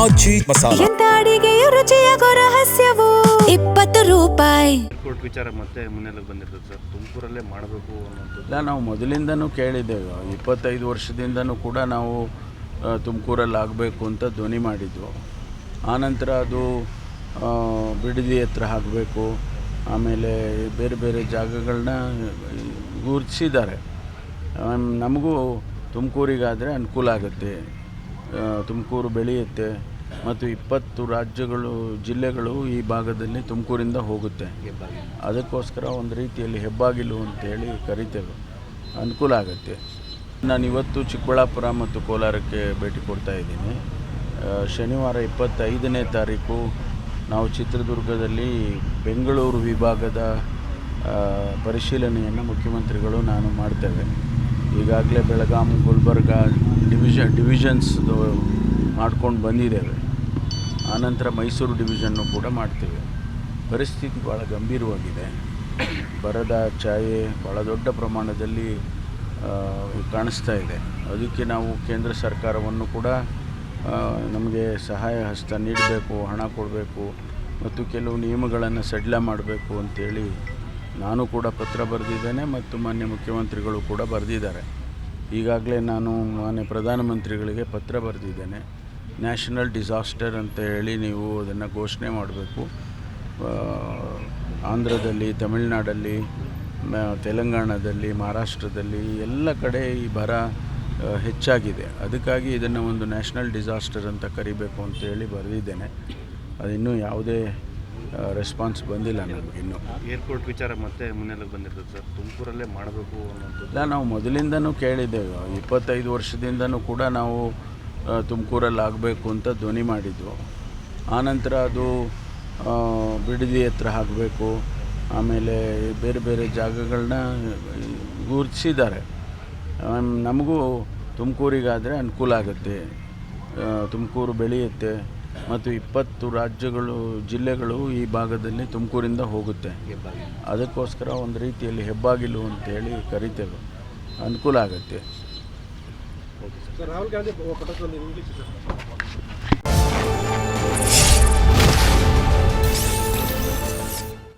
ಆಚಿ ಮಸಾಲ. ಎಂತ ಅಡಿಗೆಯ ರುಚಿಯಾಗೋ ರಹಸ್ಯವು 20 ರೂಪಾಯಿ. ಏರ್ಪೋರ್ಟ್ ವಿಚಾರ ಮತ್ತೆ ಮುನ್ನೆಲೆಗೆ ಬಂದಿರ್ತದೆ ಸರ್, ತುಮಕೂರಲ್ಲೇ ಮಾಡಬೇಕು ಅನ್ನೋದು. ಇಲ್ಲ, ನಾವು ಮೊದಲಿಂದನೂ ಕೇಳಿದ್ದೇವೆ. 25 ವರ್ಷದಿಂದನೂ ಕೂಡ ನಾವು ತುಮಕೂರಲ್ಲಿ ಆಗಬೇಕು ಅಂತ ಧ್ವನಿ ಮಾಡಿದ್ವು. ಆನಂತರ ಅದು ಬಿಡದಿ ಹತ್ರ ಆಗಬೇಕು, ಆಮೇಲೆ ಬೇರೆ ಬೇರೆ ಜಾಗಗಳನ್ನ ಗುರುತಿಸಿದ್ದಾರೆ. ನಮಗೂ ತುಮಕೂರಿಗಾದರೆ ಅನುಕೂಲ ಆಗುತ್ತೆ, ತುಮಕೂರು ಬೆಳೆಯುತ್ತೆ ಮತ್ತು 20 ರಾಜ್ಯಗಳು ಜಿಲ್ಲೆಗಳು ಈ ಭಾಗದಲ್ಲಿ ತುಮಕೂರಿಂದ ಹೋಗುತ್ತೆ. ಅದಕ್ಕೋಸ್ಕರ ಒಂದು ರೀತಿಯಲ್ಲಿ ಹೆಬ್ಬಾಗಿಲು ಅಂತೇಳಿ ಕರಿತೇವೆ, ಅನುಕೂಲ ಆಗುತ್ತೆ. ನಾನು ಇವತ್ತು ಚಿಕ್ಕಬಳ್ಳಾಪುರ ಮತ್ತು ಕೋಲಾರಕ್ಕೆ ಭೇಟಿ ಕೊಡ್ತಾ ಇದ್ದೀನಿ. ಶನಿವಾರ 25ನೇ ತಾರೀಕು ನಾವು ಚಿತ್ರದುರ್ಗದಲ್ಲಿ ಬೆಂಗಳೂರು ವಿಭಾಗದ ಪರಿಶೀಲನೆಯನ್ನು ಮುಖ್ಯಮಂತ್ರಿಗಳು ನಾನು ಮಾಡ್ತೇವೆ. ಈಗಾಗಲೇ ಬೆಳಗಾಂ, ಗುಲ್ಬರ್ಗ ಡಿವಿಷನ್ಸ್ ಮಾಡ್ಕೊಂಡು ಬಂದಿದ್ದೇವೆ. ಆನಂತರ ಮೈಸೂರು ಡಿವಿಷನ್ನು ಕೂಡ ಮಾಡ್ತೇವೆ. ಪರಿಸ್ಥಿತಿ ಭಾಳ ಗಂಭೀರವಾಗಿದೆ. ಬರದ ಛಾಯೆ ಭಾಳ ದೊಡ್ಡ ಪ್ರಮಾಣದಲ್ಲಿ ಕಾಣಿಸ್ತಾ ಇದೆ. ಅದಕ್ಕೆ ನಾವು ಕೇಂದ್ರ ಸರ್ಕಾರವನ್ನು ಕೂಡ ನಮಗೆ ಸಹಾಯ ಹಸ್ತ ನೀಡಬೇಕು, ಹಣ ಕೊಡಬೇಕು ಮತ್ತು ಕೆಲವು ನಿಯಮಗಳನ್ನು ಸಡಿಲ ಮಾಡಬೇಕು ಅಂತೇಳಿ ನಾನು ಕೂಡ ಪತ್ರ ಬರೆದಿದ್ದೇನೆ ಮತ್ತು ಮಾನ್ಯ ಮುಖ್ಯಮಂತ್ರಿಗಳು ಕೂಡ ಬರೆದಿದ್ದಾರೆ. ಈಗಾಗಲೇ ನಾನು ಮಾನ್ಯ ಪ್ರಧಾನಮಂತ್ರಿಗಳಿಗೆ ಪತ್ರ ಬರೆದಿದ್ದೇನೆ. ನ್ಯಾಷನಲ್ ಡಿಸಾಸ್ಟರ್ ಅಂತ ಹೇಳಿ ನೀವು ಅದನ್ನು ಘೋಷಣೆ ಮಾಡಬೇಕು. ಆಂಧ್ರದಲ್ಲಿ, ತಮಿಳುನಾಡಲ್ಲಿ, ತೆಲಂಗಾಣದಲ್ಲಿ, ಮಹಾರಾಷ್ಟ್ರದಲ್ಲಿ ಎಲ್ಲ ಕಡೆ ಈ ಬರ ಹೆಚ್ಚಾಗಿದೆ. ಅದಕ್ಕಾಗಿ ಇದನ್ನು ಒಂದು ನ್ಯಾಷನಲ್ ಡಿಸಾಸ್ಟರ್ ಅಂತ ಕರಿಬೇಕು ಅಂತೇಳಿ ಬರೆದಿದ್ದೇನೆ. ಅದಿನ್ನೂ ಯಾವುದೇ ರೆಸ್ಪಾನ್ಸ್ ಬಂದಿಲ್ಲ ನಮಗಿನ್ನೂ. ಏರ್ಪೋರ್ಟ್ ವಿಚಾರ ಮತ್ತೆ ಮುನ್ನೆಲೆಗೆ ಬಂದಿರ್ತದೆ ಸರ್, ತುಮಕೂರಲ್ಲೇ ಮಾಡಬೇಕು ಅನ್ನೋದು. ಇಲ್ಲ, ನಾವು ಮೊದಲಿಂದನೂ ಕೇಳಿದ್ದೇವೆ. 25 ವರ್ಷದಿಂದನೂ ಕೂಡ ನಾವು ತುಮಕೂರಲ್ಲಿ ಆಗಬೇಕು ಅಂತ ಧ್ವನಿ ಮಾಡಿದ್ವು. ಆನಂತರ ಅದು ಬಿಡದಿ ಹತ್ರ ಆಗಬೇಕು, ಆಮೇಲೆ ಬೇರೆ ಬೇರೆ ಜಾಗಗಳನ್ನ ಗುರುತಿಸಿದ್ದಾರೆ. ನಮಗೂ ತುಮಕೂರಿಗಾದರೆ ಅನುಕೂಲ ಆಗುತ್ತೆ, ತುಮಕೂರು ಬೆಳೆಯುತ್ತೆ ಮತ್ತು 20 ರಾಜ್ಯಗಳು ಜಿಲ್ಲೆಗಳು ಈ ಭಾಗದಲ್ಲಿ ತುಮಕೂರಿಂದ ಹೋಗುತ್ತೆ. ಅದಕ್ಕೋಸ್ಕರ ಒಂದು ರೀತಿಯಲ್ಲಿ ಹೆಬ್ಬಾಗಿಲು ಅಂತೇಳಿ ಕರಿತೇವೆ, ಅನುಕೂಲ ಆಗುತ್ತೆ. ರಾಹುಲ್ ಗಾಂಧಿ